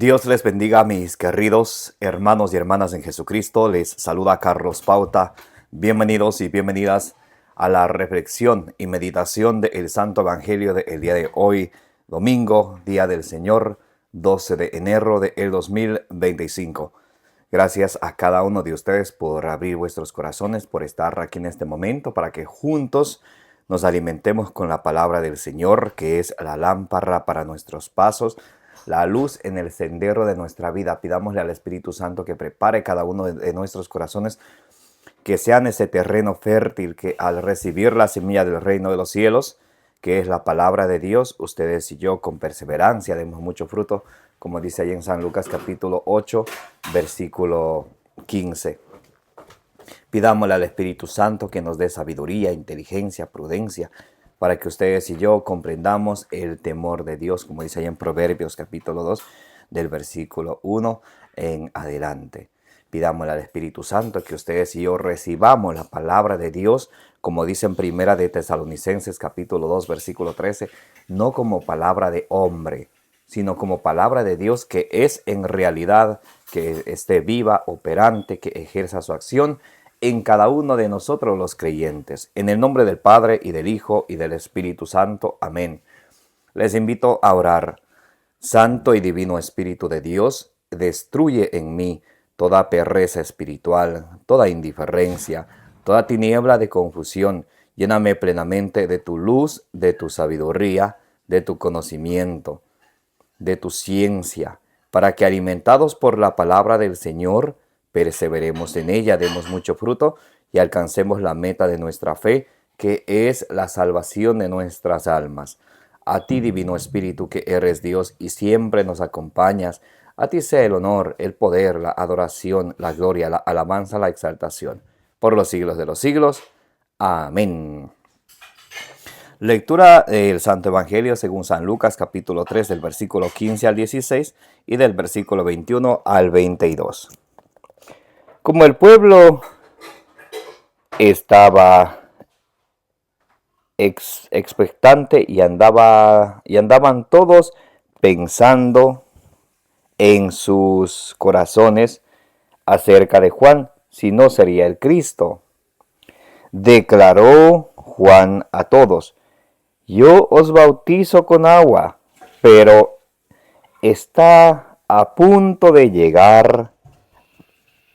Dios les bendiga, mis queridos hermanos y hermanas en Jesucristo. Les saluda Carlos Pauta. Bienvenidos y bienvenidas a la reflexión y meditación del Santo Evangelio del día de hoy, domingo, Día del Señor, 12 de enero del 2025. Gracias a cada uno de ustedes por abrir vuestros corazones, por estar aquí en este momento, para que juntos nos alimentemos con la palabra del Señor, que es la lámpara para nuestros pasos, la luz en el sendero de nuestra vida. Pidámosle al Espíritu Santo que prepare cada uno de nuestros corazones, que sean ese terreno fértil, que al recibir la semilla del reino de los cielos, que es la palabra de Dios, ustedes y yo con perseverancia demos mucho fruto, como dice ahí en San Lucas capítulo 8, versículo 15. Pidámosle al Espíritu Santo que nos dé sabiduría, inteligencia, prudencia, para que ustedes y yo comprendamos el temor de Dios, como dice ahí en Proverbios capítulo 2, del versículo 1 en adelante. Pidámosle al Espíritu Santo que ustedes y yo recibamos la palabra de Dios, como dice en Primera de Tesalonicenses capítulo 2, versículo 13, no como palabra de hombre, sino como palabra de Dios, que es en realidad, que esté viva, operante, que ejerza su acción en cada uno de nosotros los creyentes. En el nombre del Padre, y del Hijo, y del Espíritu Santo. Amén. Les invito a orar. Santo y divino Espíritu de Dios, destruye en mí toda pereza espiritual, toda indiferencia, toda tiniebla de confusión. Lléname plenamente de tu luz, de tu sabiduría, de tu conocimiento, de tu ciencia, para que, alimentados por la palabra del Señor, perseveremos en ella, demos mucho fruto y alcancemos la meta de nuestra fe, que es la salvación de nuestras almas. A ti, Divino Espíritu, que eres Dios y siempre nos acompañas, a ti sea el honor, el poder, la adoración, la gloria, la alabanza, la exaltación, por los siglos de los siglos. Amén. Lectura del Santo Evangelio según San Lucas, capítulo 3, del versículo 15 al 16 y del versículo 21 al 22. Como el pueblo estaba expectante y andaban todos pensando en sus corazones acerca de Juan, si no sería el Cristo, declaró Juan a todos: yo os bautizo con agua, pero está a punto de llegar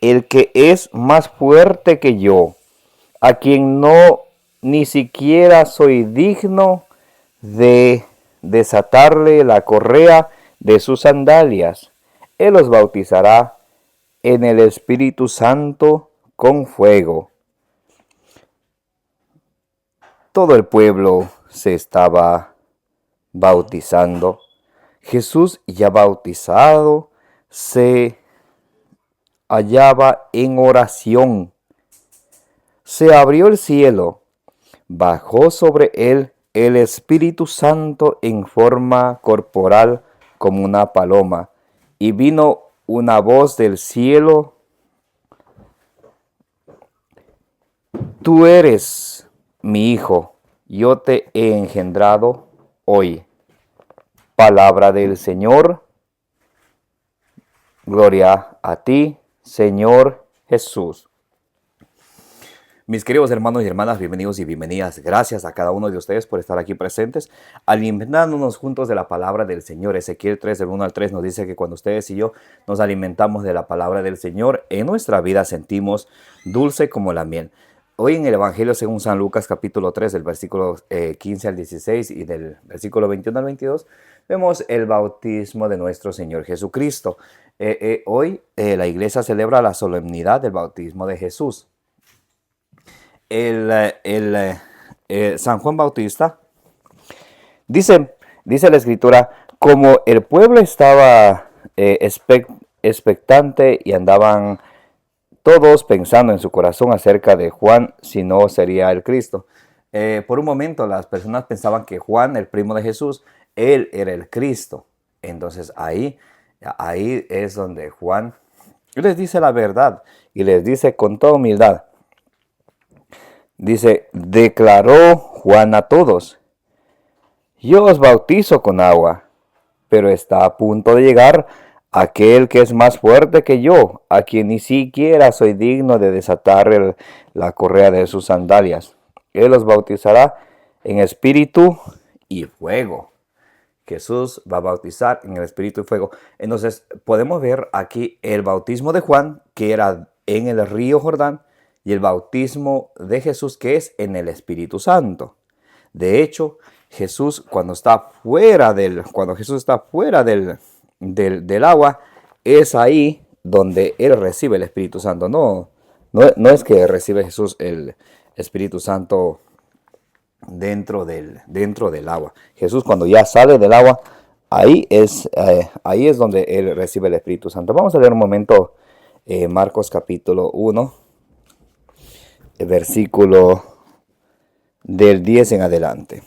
el que es más fuerte que yo, a quien no ni siquiera soy digno de desatarle la correa de sus sandalias. Él os bautizará en el Espíritu Santo con fuego. Todo el pueblo se estaba bautizando. Jesús, ya bautizado, se hallaba en oración. Se abrió el cielo, bajó sobre él el Espíritu Santo en forma corporal como una paloma, y vino una voz del cielo: tú eres mi Hijo, yo te he engendrado hoy. Palabra del Señor. Gloria a ti, Señor Jesús. Mis queridos hermanos y hermanas, bienvenidos y bienvenidas. Gracias a cada uno de ustedes por estar aquí presentes, alimentándonos juntos de la palabra del Señor. Ezequiel 3, del 1 al 3 nos dice que cuando ustedes y yo nos alimentamos de la palabra del Señor, en nuestra vida sentimos dulce como la miel. Hoy en el Evangelio según San Lucas capítulo 3, del versículo 15 al 16 y del versículo 21 al 22, vemos el bautismo de nuestro Señor Jesucristo. Hoy la iglesia celebra la solemnidad del bautismo de Jesús. San Juan Bautista, dice la Escritura, como el pueblo estaba expectante y andaban todos pensando en su corazón acerca de Juan, si no sería el Cristo. Por un momento las personas pensaban que Juan, el primo de Jesús, él era el Cristo. Entonces ahí es donde Juan les dice la verdad y les dice con toda humildad. Dice, declaró Juan a todos: yo os bautizo con agua, pero está a punto de llegar aquel que es más fuerte que yo, a quien ni siquiera soy digno de desatar la correa de sus sandalias. Él los bautizará en espíritu y fuego. Jesús va a bautizar en el espíritu y fuego. Entonces podemos ver aquí el bautismo de Juan, que era en el río Jordán, y el bautismo de Jesús, que es en el Espíritu Santo. De hecho, Jesús cuando Jesús está fuera del agua, es ahí donde Él recibe el Espíritu Santo. No es que recibe Jesús el Espíritu Santo dentro del agua. Jesús cuando ya sale del agua, ahí es donde Él recibe el Espíritu Santo. Vamos a leer un momento Marcos capítulo 1, versículo del 10 en adelante.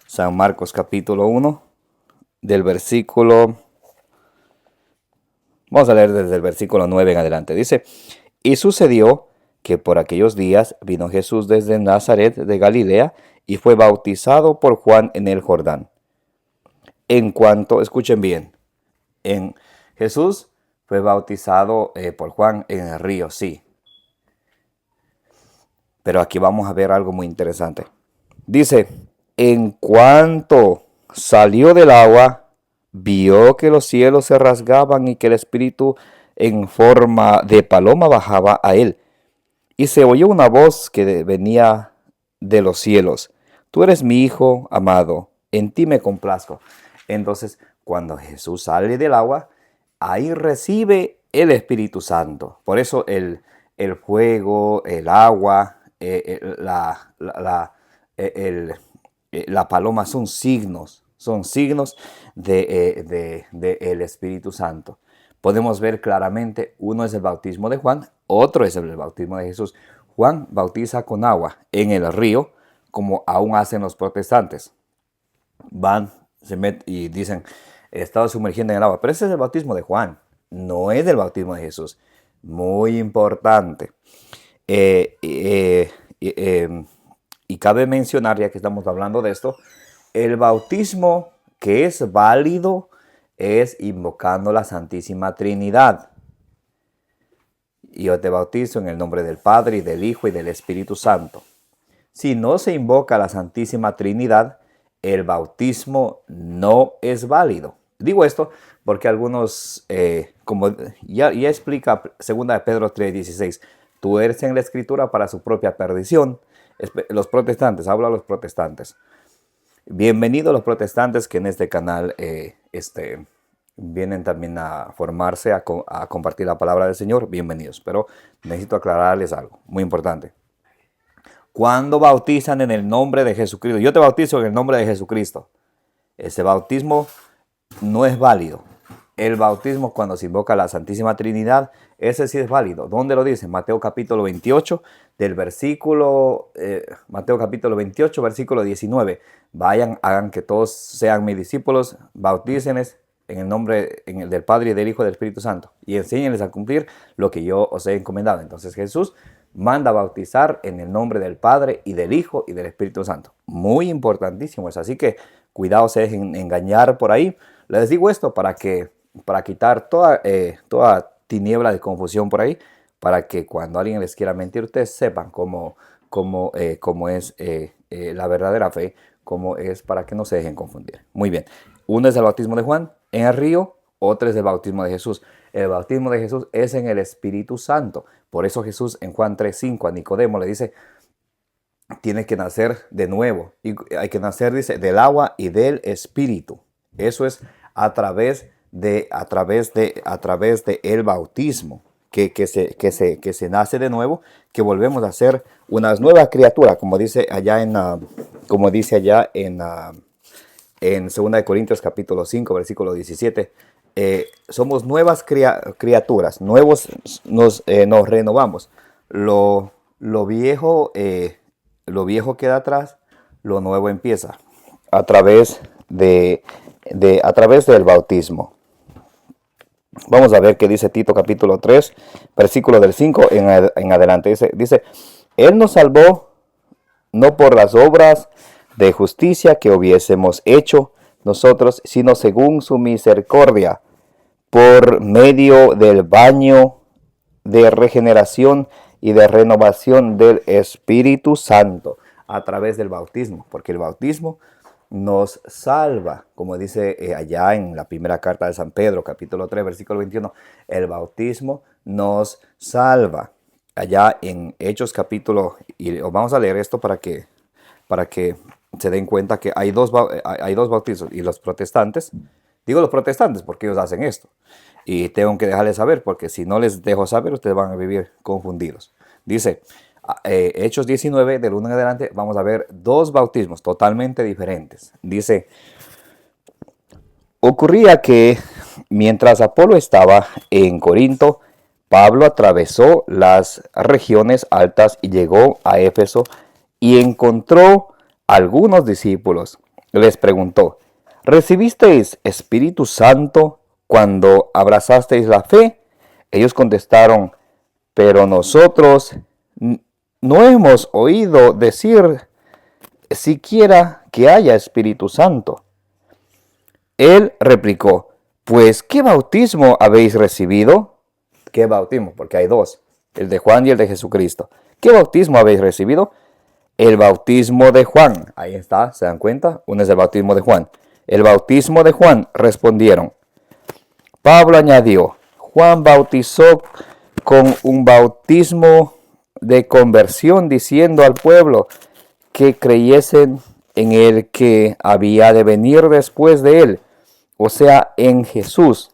San Marcos capítulo 1, del versículo, vamos a leer desde el versículo 9 en adelante. Dice, y sucedió que por aquellos días vino Jesús desde Nazaret de Galilea y fue bautizado por Juan en el Jordán. Escuchen bien, Jesús fue bautizado por Juan en el río, sí. Pero aquí vamos a ver algo muy interesante. Dice, en cuanto salió del agua, vio que los cielos se rasgaban y que el Espíritu en forma de paloma bajaba a él. Y se oyó una voz que venía de los cielos. Tú eres mi Hijo amado, en ti me complazco. Entonces, cuando Jesús sale del agua, ahí recibe el Espíritu Santo. Por eso el fuego, el agua, la paloma son signos del Espíritu Santo. Podemos ver claramente, uno es el bautismo de Juan, otro es el bautismo de Jesús. Juan bautiza con agua en el río, como aún hacen los protestantes. Van, se meten y dicen, estaba sumergiendo en el agua. Pero ese es el bautismo de Juan, no es el bautismo de Jesús. Muy importante. Y cabe mencionar, ya que estamos hablando de esto, el bautismo que es válido es invocando la Santísima Trinidad. Yo te bautizo en el nombre del Padre, y del Hijo, y del Espíritu Santo. Si no se invoca la Santísima Trinidad, el bautismo no es válido. Digo esto porque algunos, como ya explica 2 Pedro 3:16, tuercen la Escritura para su propia perdición. Los protestantes, hablo a los protestantes. Bienvenidos los protestantes que en este canal vienen también a formarse, a compartir la palabra del Señor. Bienvenidos, pero necesito aclararles algo muy importante. Cuando bautizan en el nombre de Jesucristo, yo te bautizo en el nombre de Jesucristo, ese bautismo no es válido. El bautismo cuando se invoca la Santísima Trinidad, ese sí es válido. ¿Dónde lo dice? Mateo capítulo 28, Mateo capítulo 28, versículo 19. Vayan, hagan que todos sean mis discípulos, bautícenles en el nombre del Padre y del Hijo y del Espíritu Santo, y enséñenles a cumplir lo que yo os he encomendado. Entonces Jesús manda bautizar en el nombre del Padre y del Hijo y del Espíritu Santo. Muy importantísimo eso. Así que cuidado, se dejen engañar por ahí. Les digo esto para quitar toda tiniebla de confusión por ahí, para que cuando alguien les quiera mentir, ustedes sepan cómo es la verdadera fe, cómo es, para que no se dejen confundir. Muy bien. Uno es el bautismo de Juan en el río, otro es el bautismo de Jesús. El bautismo de Jesús es en el Espíritu Santo. Por eso Jesús en Juan 3:5 a Nicodemo le dice, tienes que nacer de nuevo. Y hay que nacer, dice, del agua y del Espíritu. Eso es a través de el bautismo, que se nace de nuevo, que volvemos a ser una nueva criatura, como dice allá en 2 Corintios capítulo 5, versículo 17. Somos nuevas criaturas, nos renovamos. Lo viejo queda atrás, lo nuevo empieza a través del bautismo. Vamos a ver qué dice Tito capítulo 3, versículo del 5 en adelante. Dice, Él nos salvó no por las obras de justicia que hubiésemos hecho, nosotros, sino según su misericordia, por medio del baño de regeneración y de renovación del Espíritu Santo, a través del bautismo, porque el bautismo nos salva, como dice allá en la primera carta de San Pedro, capítulo 3, versículo 21, el bautismo nos salva. Allá en Hechos capítulo, y vamos a leer esto para que se den cuenta que hay dos bautizos, y los protestantes, digo los protestantes porque ellos hacen esto, y tengo que dejarles saber, porque si no les dejo saber, ustedes van a vivir confundidos. Dice, Hechos 19, del 1 en adelante, vamos a ver dos bautismos totalmente diferentes. Dice, ocurría que mientras Apolo estaba en Corinto, Pablo atravesó las regiones altas y llegó a Éfeso y encontró algunos discípulos. Les preguntó, ¿recibisteis Espíritu Santo cuando abrazasteis la fe? Ellos contestaron, pero nosotros no hemos oído decir siquiera que haya Espíritu Santo. Él replicó, pues, ¿qué bautismo habéis recibido? ¿Qué bautismo? Porque hay dos, el de Juan y el de Jesucristo. ¿Qué bautismo habéis recibido? El bautismo de Juan. Ahí está, ¿se dan cuenta? Uno es el bautismo de Juan. El bautismo de Juan, respondieron. Pablo añadió, Juan bautizó con un bautismo de conversión, diciendo al pueblo que creyesen en el que había de venir después de él, o sea, en Jesús.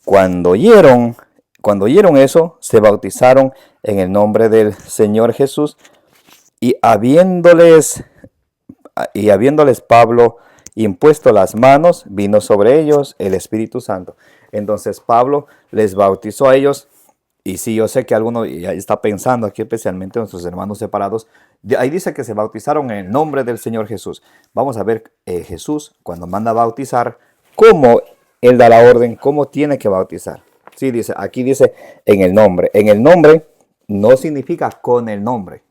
Cuando oyeron eso, se bautizaron en el nombre del Señor Jesús, y habiéndoles Pablo impuesto las manos, vino sobre ellos el Espíritu Santo. Entonces Pablo les bautizó a ellos. Y sí, yo sé que alguno ya está pensando aquí, especialmente nuestros hermanos separados. Ahí dice que se bautizaron en el nombre del Señor Jesús. Vamos a ver Jesús cuando manda a bautizar, cómo Él da la orden, cómo tiene que bautizar. Sí, dice, aquí dice en el nombre. En el nombre no significa con el nombre.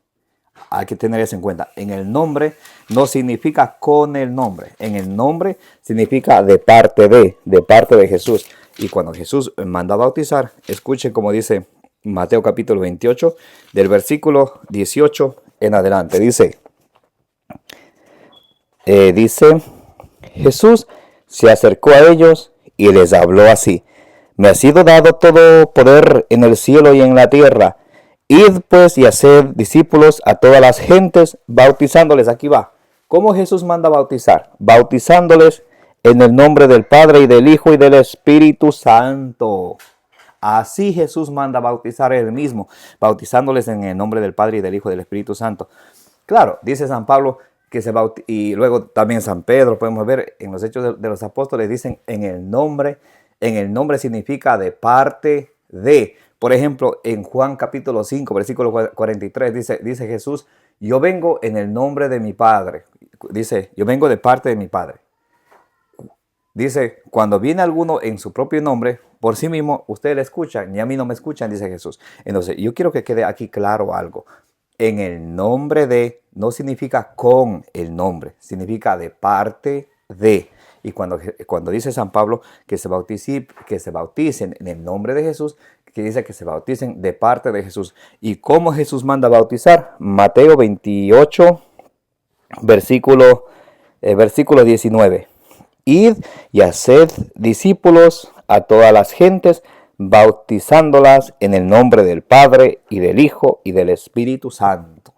Hay que tener eso en cuenta. En el nombre no significa con el nombre. En el nombre significa de parte de Jesús. Y cuando Jesús manda a bautizar, escuchen como dice Mateo capítulo 28, del versículo 18 en adelante. Dice, Jesús se acercó a ellos y les habló así. Me ha sido dado todo poder en el cielo y en la tierra. Id pues y haced discípulos a todas las gentes, bautizándoles. Aquí va. ¿Cómo Jesús manda a bautizar? Bautizándoles en el nombre del Padre y del Hijo y del Espíritu Santo. Así Jesús manda a bautizar él mismo, bautizándoles en el nombre del Padre y del Hijo y del Espíritu Santo. Claro, dice San Pablo que se bautiza, y luego también San Pedro, podemos ver en los Hechos de los Apóstoles, dicen en el nombre significa de parte de. Por ejemplo, en Juan capítulo 5, versículo 43, dice Jesús, yo vengo en el nombre de mi Padre. Dice, yo vengo de parte de mi Padre. Dice, cuando viene alguno en su propio nombre, por sí mismo, ustedes le escuchan, ni a mí no me escuchan, dice Jesús. Entonces, yo quiero que quede aquí claro algo. En el nombre de, no significa con el nombre, significa de parte de. Y cuando dice San Pablo que se bauticen en el nombre de Jesús, que dice que se bauticen de parte de Jesús. ¿Y cómo Jesús manda a bautizar? Mateo 28, versículo 19. Id y haced discípulos a todas las gentes, bautizándolas en el nombre del Padre y del Hijo y del Espíritu Santo.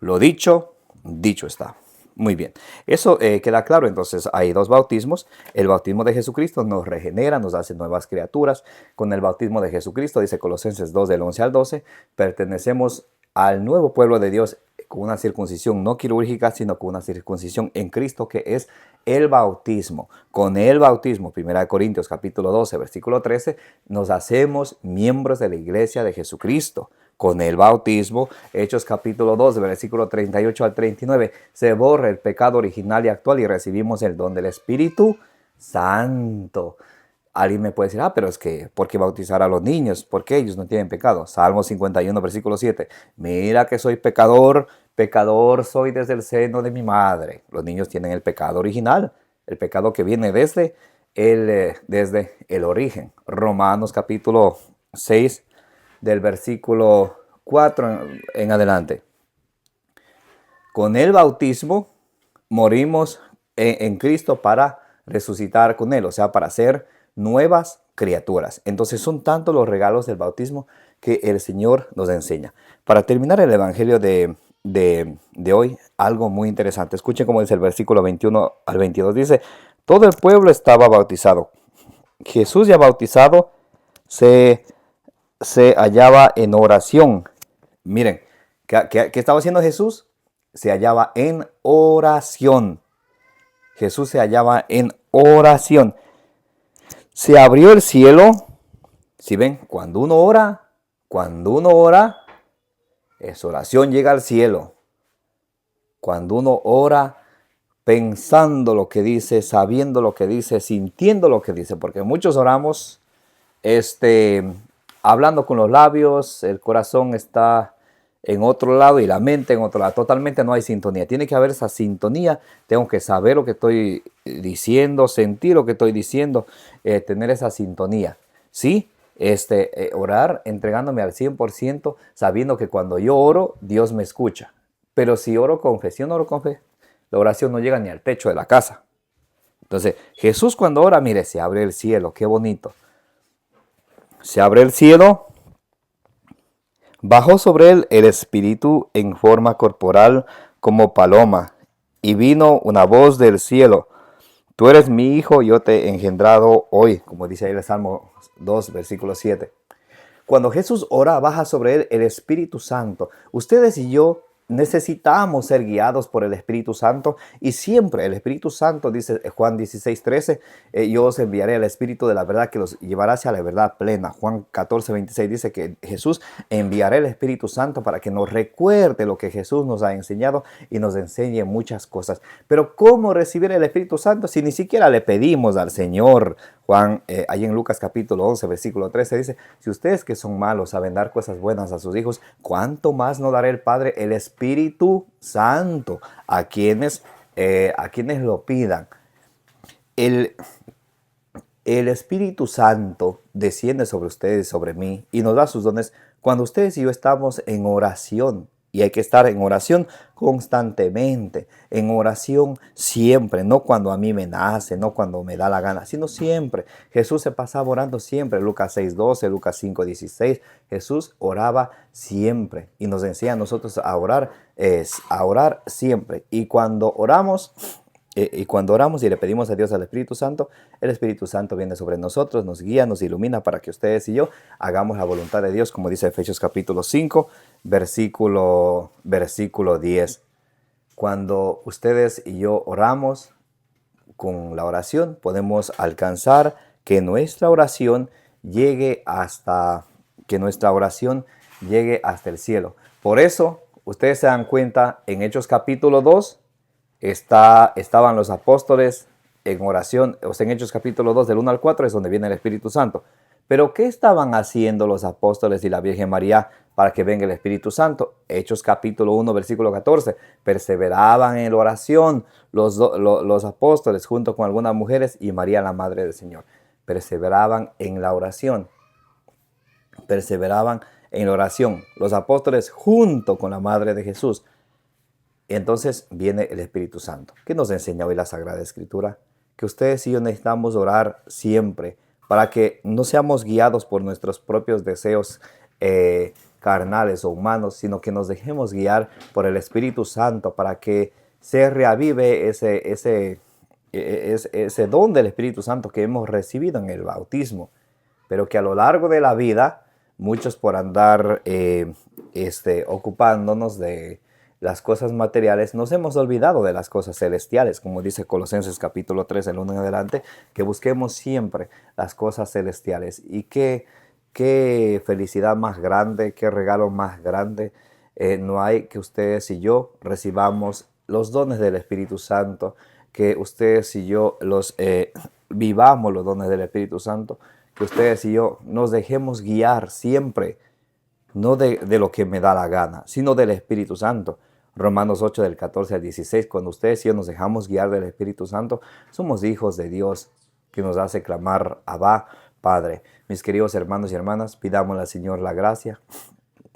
Lo dicho, dicho está. Muy bien, eso queda claro. Entonces hay dos bautismos. El bautismo de Jesucristo nos regenera, nos hace nuevas criaturas. Con el bautismo de Jesucristo, dice Colosenses 2 del 11 al 12, pertenecemos al nuevo pueblo de Dios con una circuncisión no quirúrgica, sino con una circuncisión en Cristo, que es el bautismo. Con el bautismo, 1 Corintios capítulo 12, versículo 13, nos hacemos miembros de la iglesia de Jesucristo. Con el bautismo, Hechos capítulo 2, versículo 38 al 39, se borra el pecado original y actual y recibimos el don del Espíritu Santo. Alguien me puede decir, pero es que, ¿por qué bautizar a los niños? Porque ellos no tienen pecado. Salmo 51, versículo 7. Mira que soy pecador, pecador soy desde el seno de mi madre. Los niños tienen el pecado original, el pecado que viene desde el origen. Romanos capítulo 6, del versículo 4 en adelante. Con el bautismo morimos en Cristo para resucitar con Él, o sea, para ser nuevas criaturas. Entonces son tantos los regalos del bautismo que el Señor nos enseña. Para terminar el Evangelio de hoy, algo muy interesante. Escuchen cómo dice el versículo 21 al 22. Dice, todo el pueblo estaba bautizado. Jesús ya bautizado se hallaba en oración. Miren, ¿qué estaba haciendo Jesús? Se hallaba en oración. Jesús se hallaba en oración. Se abrió el cielo. Si ven, cuando uno ora, esa oración llega al cielo. Cuando uno ora, pensando lo que dice, sabiendo lo que dice, sintiendo lo que dice, porque muchos oramos, hablando con los labios, el corazón está en otro lado y la mente en otro lado. Totalmente no hay sintonía. Tiene que haber esa sintonía. Tengo que saber lo que estoy diciendo, sentir lo que estoy diciendo, tener esa sintonía. ¿Sí? Orar entregándome al 100%, sabiendo que cuando yo oro, Dios me escucha. Pero si oro con fe, si yo no oro con fe, la oración no llega ni al techo de la casa. Entonces, Jesús cuando ora, mire, se abre el cielo. Qué bonito. Se abre el cielo. Bajó sobre él el Espíritu en forma corporal como paloma, y vino una voz del cielo. Tú eres mi hijo, yo te he engendrado hoy, como dice ahí el Salmo 2, versículo 7. Cuando Jesús ora, baja sobre él el Espíritu Santo. Ustedes y yo necesitamos ser guiados por el Espíritu Santo, y siempre el Espíritu Santo, dice Juan 16:13, yo os enviaré el Espíritu de la verdad que los llevará hacia la verdad plena. Juan 14:26 dice que Jesús enviará el Espíritu Santo para que nos recuerde lo que Jesús nos ha enseñado y nos enseñe muchas cosas. Pero ¿cómo recibir el Espíritu Santo si ni siquiera le pedimos al Señor? Juan, ahí en Lucas capítulo 11, versículo 13 dice, si ustedes que son malos saben dar cosas buenas a sus hijos, ¿cuánto más no dará el Padre el Espíritu Santo a quienes lo pidan? El Espíritu Santo desciende sobre ustedes, sobre mí, y nos da sus dones cuando ustedes y yo estamos en oración. Y hay que estar en oración constantemente, en oración siempre, no cuando a mí me nace, no cuando me da la gana, sino siempre. Jesús se pasaba orando siempre, Lucas 6:12, Lucas 5:16, Jesús oraba siempre y nos enseña a nosotros a orar siempre. Y cuando oramos y le pedimos a Dios al Espíritu Santo, el Espíritu Santo viene sobre nosotros, nos guía, nos ilumina para que ustedes y yo hagamos la voluntad de Dios, como dice Efesios capítulo 5, versículo 10. Cuando ustedes y yo oramos con la oración, podemos alcanzar que nuestra oración llegue hasta el cielo. Por eso, ustedes se dan cuenta, en Hechos capítulo 2, estaban los apóstoles en oración, o sea, en Hechos capítulo 2 del 1 al 4 es donde viene el Espíritu Santo. Pero ¿qué estaban haciendo los apóstoles y la Virgen María para que venga el Espíritu Santo? Hechos capítulo 1 versículo 14, perseveraban en la oración los apóstoles junto con algunas mujeres y María la Madre del Señor. Perseveraban en la oración. Los apóstoles junto con la Madre de Jesús. Entonces viene el Espíritu Santo. ¿Qué nos enseña hoy la Sagrada Escritura? Que ustedes y yo necesitamos orar siempre para que no seamos guiados por nuestros propios deseos carnales o humanos, sino que nos dejemos guiar por el Espíritu Santo para que se reavive ese don del Espíritu Santo que hemos recibido en el bautismo. Pero que a lo largo de la vida, muchos por andar ocupándonos de las cosas materiales, nos hemos olvidado de las cosas celestiales, como dice Colosenses capítulo 3, el 1 en adelante, que busquemos siempre las cosas celestiales. Y qué felicidad más grande, qué regalo más grande no hay que ustedes y yo recibamos los dones del Espíritu Santo, que ustedes y yo vivamos los dones del Espíritu Santo, que ustedes y yo nos dejemos guiar siempre, no de lo que me da la gana, sino del Espíritu Santo. Romanos 8 del 14 al 16, cuando ustedes y yo nos dejamos guiar del Espíritu Santo, somos hijos de Dios que nos hace clamar, Abba, Padre. Mis queridos hermanos y hermanas, pidámosle al Señor la gracia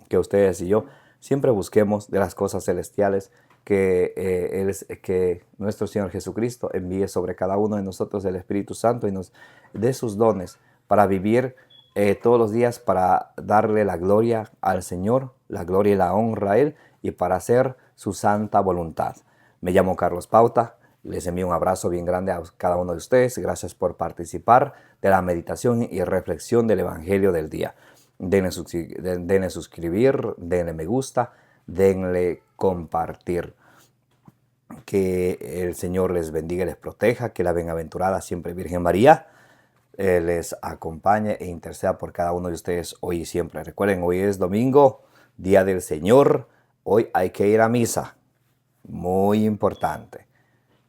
que ustedes y yo siempre busquemos de las cosas celestiales que nuestro Señor Jesucristo envíe sobre cada uno de nosotros el Espíritu Santo y nos dé sus dones para vivir todos los días, para darle la gloria al Señor, la gloria y la honra a Él y para hacer su santa voluntad. Me llamo Carlos Pauta. Les envío un abrazo bien grande a cada uno de ustedes. Gracias por participar de la meditación y reflexión del Evangelio del día. Denle suscribir, denle me gusta, denle compartir. Que el Señor les bendiga y les proteja, que la bienaventurada siempre Virgen María les acompañe e interceda por cada uno de ustedes hoy y siempre. Recuerden, hoy es domingo, Día del Señor. Hoy hay que ir a misa. Muy importante.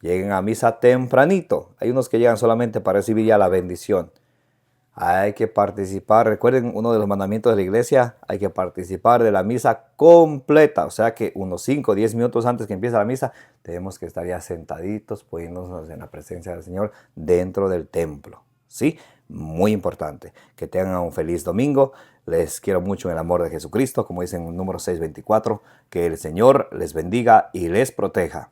Lleguen a misa tempranito. Hay unos que llegan solamente para recibir ya la bendición. Hay que participar. Recuerden, uno de los mandamientos de la iglesia, hay que participar de la misa completa. O sea que unos 5 o 10 minutos antes que empiece la misa, tenemos que estar ya sentaditos, poniéndonos en la presencia del Señor dentro del templo. ¿Sí? Muy importante. Que tengan un feliz domingo. Les quiero mucho en el amor de Jesucristo, como dice en el número 624. Que el Señor les bendiga y les proteja.